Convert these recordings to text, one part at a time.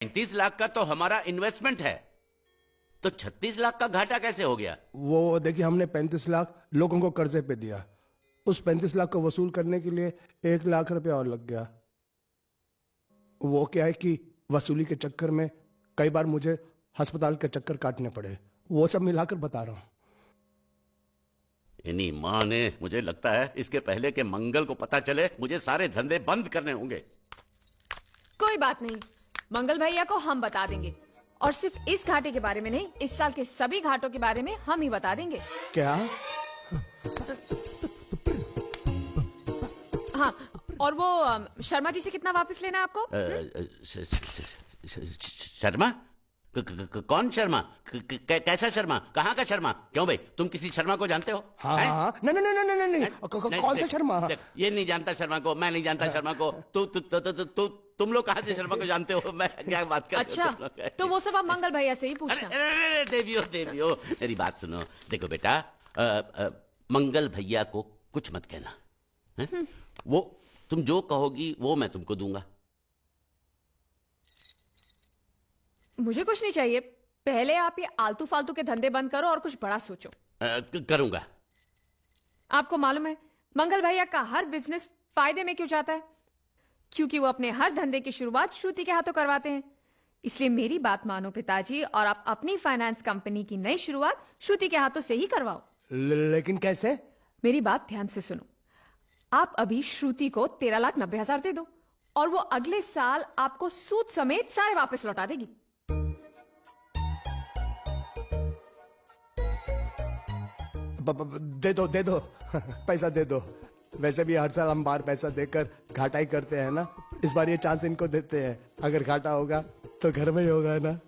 35 लाख का तो हमारा इन्वेस्टमेंट है, तो 36 लाख का घाटा कैसे हो गया? वो देखिए, हमने 35 लाख लोगों को कर्जे पे दिया। उस 35 लाख को वसूल करने के लिए 1 लाख रुपया और लग गया। वो क्या है कि वसूली के चक्कर में कई बार मुझे अस्पताल के चक्कर काटने पड़े। वो सब मिलाकर बता रहा हूं। इन्हीं माँ ने, मुझे लगता है इसके पहले के मंगल को पता चले मुझे सारे धंधे बंद करने होंगे। कोई बात नहीं, मंगल भैया को हम बता देंगे, और सिर्फ इस घाटे के बारे में नहीं, इस साल के सभी घाटों के बारे में हम ही बता देंगे। क्या? हाँ, और वो शर्मा जी से कितना वापस लेना है आपको? शर्मा? कौन शर्मा? कैसा शर्मा? कहाँ का शर्मा? क्यों भाई, तुम किसी शर्मा को जानते हो? हाँ हाँ, नहीं नहीं नहीं नहीं नहीं, कौन सा शर्मा? ये नहीं जानता शर्मा को, मैं नहीं जानता शर्मा को। तुम लोग कहाँ से शर्मा को जानते हो? मैं क्या बात कर अच्छा, तो वो सब आप मंगल भैया से ही पूछना। अरे देवियो, मेरी बात सुनो। देखो बेटा, मंगल भैया को कुछ मत कहना है? वो तुम जो कहोगी वो मैं तुमको दूंगा। मुझे कुछ नहीं चाहिए, पहले आप ये आलतू फालतू के धंधे बंद करो और कुछ बड़ा सोचो। करूंगा। आपको मालूम है मंगल भैया का हर बिजनेस फायदे में क्यों जाता है? क्योंकि वो अपने हर धंधे की शुरुआत श्रुति के हाथों करवाते हैं। इसलिए मेरी बात मानो पिताजी, और आप अपनी फाइनेंस कंपनी की नई शुरुआत श्रुति के हाथों से ही करवाओ। लेकिन कैसे? मेरी बात ध्यान से सुनो। आप अभी श्रुति को 13,90,000 दे दो, और वो अगले साल आपको सूद समेत सारे वापस लौटा देगी। दे दो पैसा दे दो। वैसे भी हर साल हम बाहर पैसा देकर घाटा ही करते हैं ना। इस बार ये चांस इनको देते हैं, अगर घाटा होगा तो घर में ही होगा ना।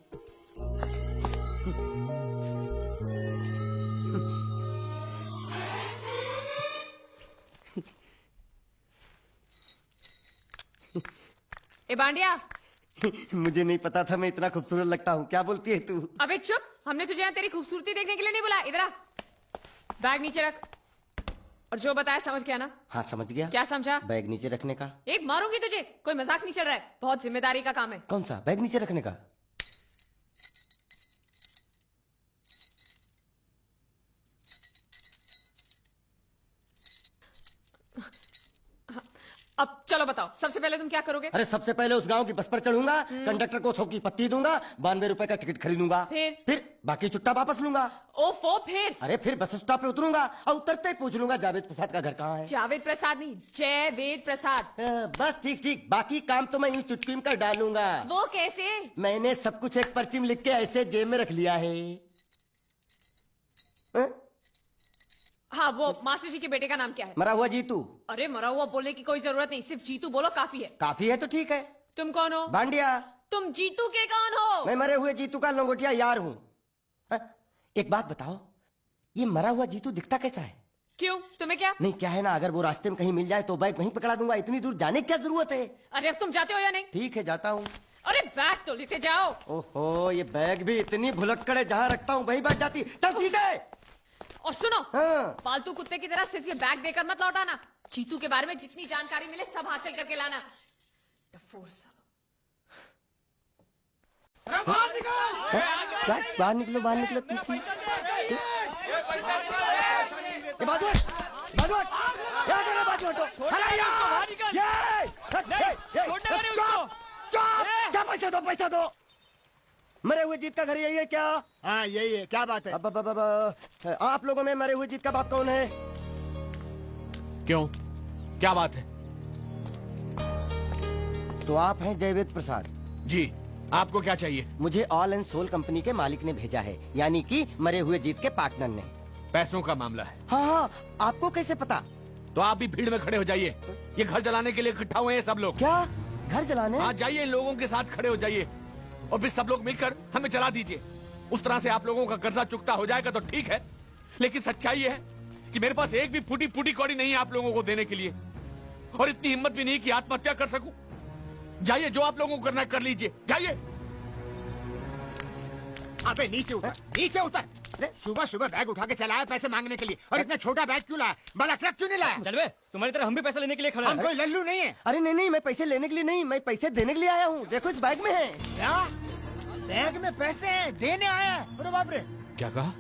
ए बांडिया, मुझे नहीं पता था मैं इतना खूबसूरत लगता हूँ। क्या बोलती है तू? अबे चुप, हमने तुझे यहाँ तेरी खूबसूरती देखने के लिए नहीं बुलाया। इधर आ, बैग नीचे रख, और जो बताया समझ गया ना? हाँ समझ गया। क्या समझा? बैग नीचे रखने का। एक मारूंगी तुझे, कोई मजाक नहीं चल रहा है, बहुत जिम्मेदारी का काम है। कौन सा? बैग नीचे रखने का। अब चलो बताओ, सबसे पहले तुम क्या करोगे? अरे सबसे पहले उस गांव की बस पर चढ़ूंगा, कंडक्टर को 100 की पत्ती दूंगा, 92 रुपए का टिकट खरीदूंगा। फिर बाकी चुट्टा वापस लूंगा। ओफो, फिर? अरे फिर बस स्टॉप पे उतरूंगा और उतरते ही पूछ लूंगा जावेद प्रसाद का घर कहाँ है। जावेद प्रसाद नहीं, जयवेद प्रसाद। बस ठीक ठीक, बाकी काम तो मैं यूं चुटकी में कर डालूंगा। वो कैसे? मैंने सब कुछ एक पर्ची में लिख के ऐसे जेब में रख लिया है। हाँ, वो मास्टर जी के बेटे का नाम क्या है? मरा हुआ जीतू। अरे मरा हुआ बोलने की कोई जरूरत नहीं, सिर्फ जीतू बोलो काफी है। काफी है तो ठीक है। तुम कौन हो? भांडिया। तुम जीतू के कौन हो? मैं मरे हुए जीतू का लंगोटिया यार हूँ। एक बात बताओ, ये मरा हुआ जीतू दिखता कैसा है? क्यों, तुम्हें क्या? नहीं क्या है ना, अगर वो रास्ते में कहीं मिल जाए तो बैग वहीं पकड़ा दूंगा। इतनी दूर जाने की क्या जरूरत है? अरे अब तुम जाते हो या नहीं? ठीक है जाता हूँ। अरे बैग तो लेते जाओ। ओहो, ये बैग भी इतनी भुलक्कड़ है, जहाँ रखता हूँ वहीं बैठ जाती। चल ठीक है। और सुनो, हाँ। पालतू कुत्ते की तरह सिर्फ ये बैग देकर मत लौटाना। जीतू के बारे में जितनी जानकारी मिले सब हासिल करके लाना। डफोर सालो। क्या? बाहर निकलो बाहर निकलो तुम। बाजू हट, बाजू हट, यहाँ चलो, बाजू हटो। क्या? पैसा दो। मरे हुए जीत का घर यही है क्या? हाँ यही है। क्या बात है? अब आप लोगों में मरे हुए जीत का बाप कौन है? क्यों, क्या बात है? तो आप हैं जयवेद प्रसाद जी, आपको क्या चाहिए? मुझे ऑल एंड सोल कंपनी के मालिक ने भेजा है, यानी कि मरे हुए जीत के पार्टनर ने। पैसों का मामला है। हाँ, आपको कैसे पता? तो आप भी भीड़ में खड़े हो जाइए। ये घर जलाने के लिए इकट्ठा हुए हैं सब लोग। क्या घर जलाने? हाँ जाइए, इन लोगों के साथ खड़े हो जाइए और फिर सब लोग मिलकर हमें जला दीजिए। उस तरह से आप लोगों का कर्जा चुकता हो जाएगा तो ठीक है, लेकिन सच्चाई है कि मेरे पास एक भी फूटी फूटी कौड़ी नहीं है आप लोगों को देने के लिए, और इतनी हिम्मत भी नहीं कि आत्महत्या कर सकूं। जाइए, जो आप लोगों को करना है कर लीजिए, जाइए। अबे नीचे उतर, नीचे उतर। सुबह सुबह बैग उठा के चलाया पैसे मांगने के लिए, और इतना छोटा बैग क्यों लाया? बड़ा ट्रक क्यों नहीं लाया? चल बे, तुम्हारी तरह हम भी पैसे लेने के लिए खड़े हम कोई लल्लू नहीं है। अरे नहीं नहीं, मैं पैसे लेने के लिए नहीं, मैं पैसे देने के लिए आया हूँ। देखो इस बैग में है। क्या बैग में पैसे हैं? देने आया है? अरे बाप रे। क्या कहा?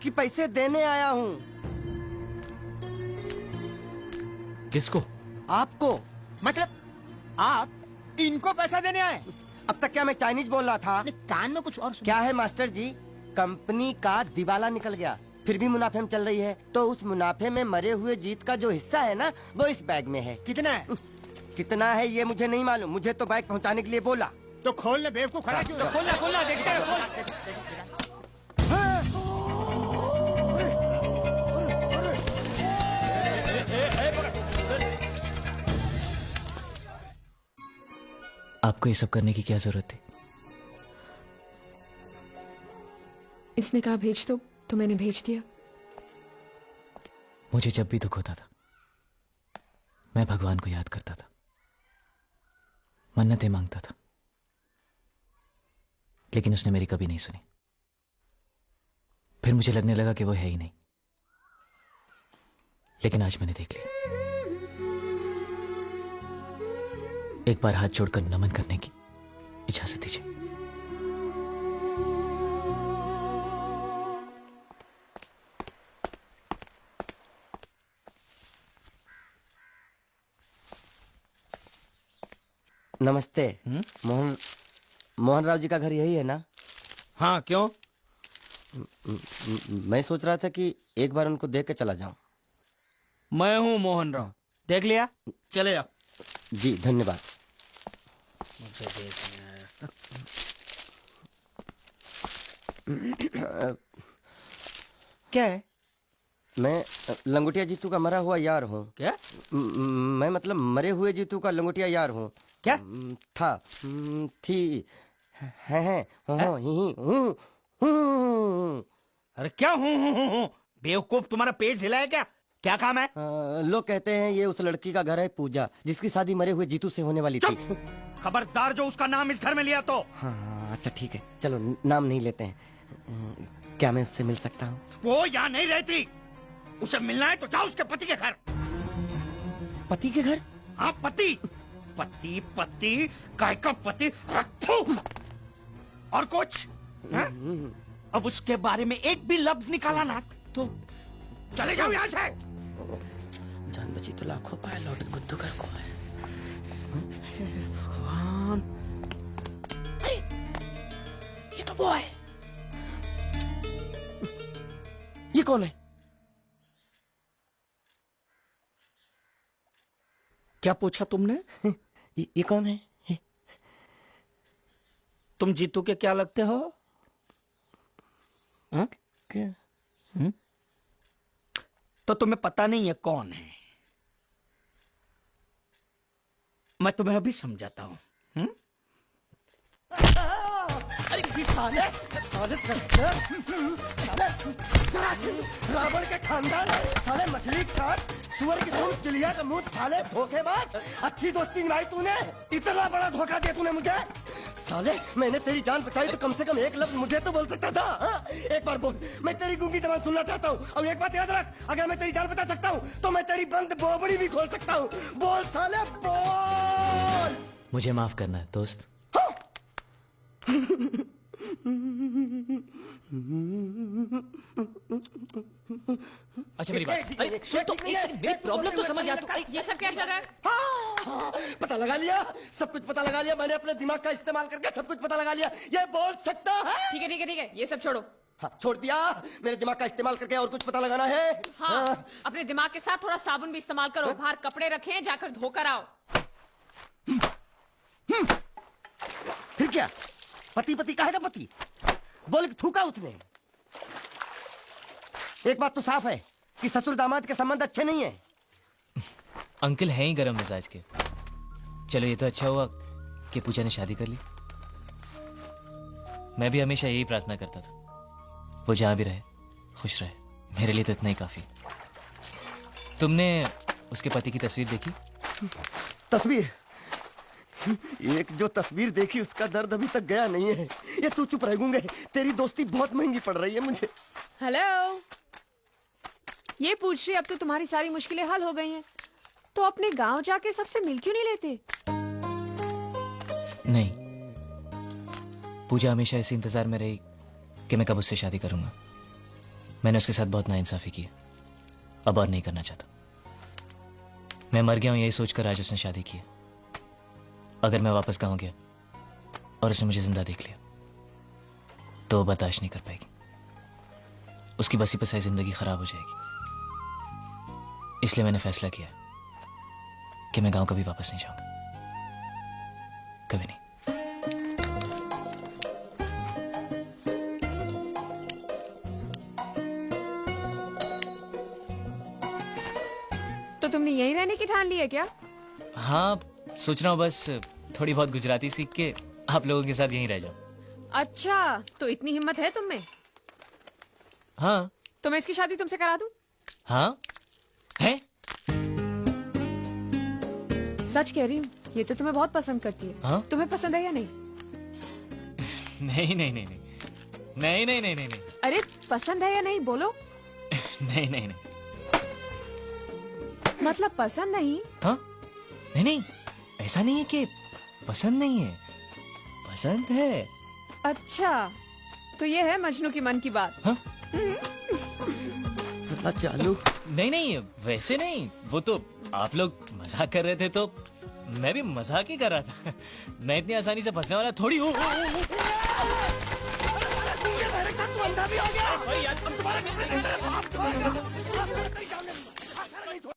कि पैसे देने आया हूँ। किसको? आपको। मतलब आप इनको पैसा देने आए? अब तक क्या मैं चाइनीज बोल रहा था? कान में कुछ और सुन। क्या है मास्टर जी, कंपनी का दिवाला निकल गया, फिर भी मुनाफे में चल रही है। तो उस मुनाफे में मरे हुए जीत का जो हिस्सा है ना, वो इस बैग में है। कितना है? कितना है ये मुझे नहीं मालूम, मुझे तो बैग पहुंचाने के लिए बोला। तो खोल ले, बेवकूफ खड़ा क्यों? खोलना देखते हैं। आपको ये सब करने की क्या जरूरत थी? इसने कहा भेज दो तो मैंने भेज दिया। मुझे जब भी दुख होता था मैं भगवान को याद करता था, मन्नतें मांगता था, लेकिन उसने मेरी कभी नहीं सुनी। फिर मुझे लगने लगा कि वो है ही नहीं, लेकिन आज मैंने देख लिया। एक बार हाथ जोड़कर नमन करने की इजाजत दीजिए। नमस्ते। मोहन राव जी का घर यही है ना? हाँ, क्यों? मैं सोच रहा था कि एक बार उनको देख के चला जाऊं। मैं हूँ मोहन राव, देख लिया? चले आओ। जी धन्यवाद। मुझे देखना है। क्या है? मैं लंगोटिया जीतू का मरा हुआ यार हूँ। क्या? मैं मतलब मरे हुए जीतू का लंगोटिया यार हूँ। क्या? था, थी, है, हूँ। अरे क्या हूँ? बेवकूफ, तुम्हारा पेज हिला है क्या? क्या काम है? लोग कहते हैं ये उस लड़की का घर है पूजा, जिसकी शादी मरे हुए जीतू से होने वाली थी। खबरदार जो उसका नाम इस घर में लिया तो। हाँ अच्छा ठीक है, चलो नाम नहीं लेते हैं। क्या मैं उससे मिल सकता हूँ? वो यहाँ नहीं रहती, उसे मिलना है तो जाओ उसके पति के घर। पति के घर? हाँ पति, पति पति काय का पति। और कुछ है? अब उसके बारे में एक भी लफ्ज निकाला ना तो चले जाओ यहाँ से। जान बची तो लाखों पाए, लौट के बुद्धू घर को आए। भगवान, अरे ये तो वो है। ये कौन है? क्या पूछा तुमने? ये कौन है? तुम जीतू के क्या लगते हो? हाँ? क्या? तो तुम्हें पता नहीं है कौन है? मैं तुम्हें अभी समझाता हूं। अरे साले साले रावण के खानदान, साले मछली खान, सुअर की तुम, चिड़िया का मुंह, साले धोखेबाज। अच्छी दोस्ती निभाई तूने, इतना बड़ा धोखा दिया तूने मुझे। साले मैंने तेरी जान बचाई तो कम से कम एक लफ्ज मुझे तो बोल सकता था। हाँ? एक बार बोल, मैं तेरी गूंगी जबान सुनना चाहता हूँ। और एक बात याद रख, अगर मैं तेरी जान बचा सकता हूँ तो मैं तेरी बंद बोबड़ी भी खोल सकता हूँ। बोल साले बोल। मुझे माफ करना है दोस्त। अच्छा मेरी बात, अरे सुन तो, एक सेकंड, मेरी प्रॉब्लम तो समझ आ। तो ये सब क्या चल रहा है? हाँ, पता लगा लिया, सब कुछ पता लगा लिया। मैंने अपने दिमाग का इस्तेमाल करके सब कुछ पता लगा लिया। ये बोल सकता है? ठीक है ठीक है ठीक है, ये सब छोड़ो। हाँ, छोड़ दिया। मेरे दिमाग का इस्तेमाल करके और कुछ पता लगाना है? हाँ, अपने दिमाग के साथ थोड़ा साबुन भी इस्तेमाल करो। बाहर कपड़े रखें, जाकर धोकर आओ। फिर क्या? पति पति कहेगा पति, बोल के थूका उसने। एक बात तो साफ है कि ससुर दामाद के संबंध अच्छे नहीं है। अंकल हैं ही गरम मिजाज के। चलो ये तो अच्छा हुआ कि पूजा ने शादी कर ली। मैं भी हमेशा यही प्रार्थना करता था, वो जहां भी रहे खुश रहे। मेरे लिए तो इतना ही काफी। तुमने उसके पति की तस्वीर देखी? तस्वीर? एक जो तस्वीर देखी उसका दर्द अभी तक गया नहीं है। ये तू चुप रह गूंगे, तेरी दोस्ती बहुत महंगी पड़ रही है मुझे। हेलो, ये पूछ रही अब तो तुम्हारी सारी मुश्किलें हल हो गई हैं, तो अपने गांव जाके सबसे मिल क्यों नहीं लेते? नहीं, पूजा हमेशा इसी इंतजार में रही कि मैं कब उससे शादी करूंगा। मैंने उसके साथ बहुत नाइंसाफी की, अब और नहीं करना चाहता। मैं मर गया हूं यही सोचकर आज उसने शादी की है। अगर मैं वापस गांव गया और उसने मुझे जिंदा देख लिया तो वो बर्दाश्त नहीं कर पाएगी। उसकी बसी बसाई जिंदगी खराब हो जाएगी। इसलिए मैंने फैसला किया कि मैं गांव कभी वापस नहीं जाऊंगा, कभी नहीं। तो तुमने यहीं रहने की ठान ली है क्या? हाँ, सोच रहा हूँ बस थोड़ी बहुत गुजराती सीख के आप लोगों के साथ यहीं रह जाऊं। अच्छा, तो इतनी हिम्मत है तुम में? हाँ तो मैं इसकी शादी तुमसे करा दूं? हाँ है। सच कह रही हूँ, ये तो तुम्हें बहुत पसंद करती है। हाँ? तुम्हें पसंद है या नहीं? नहीं नहीं नहीं नहीं नहीं नहीं नहीं नहीं नहीं अरे पसंद है या नहीं, बोलो। नहीं नहीं नहीं। मतलब पसंद नहीं? हाँ नहीं नहीं, ऐसा नहीं है कि पसंद नहीं है, पसंद है। अच्छा, तो ये है मजनू की मन की बात। हाँ? साला चालू। नहीं नहीं, वैसे नहीं, वो तो आप लोग मजाक कर रहे थे तो मैं भी मजाक ही कर रहा था। मैं इतनी आसानी से फंसने वाला थोड़ी हूँ। तू अंधा भी हो गया।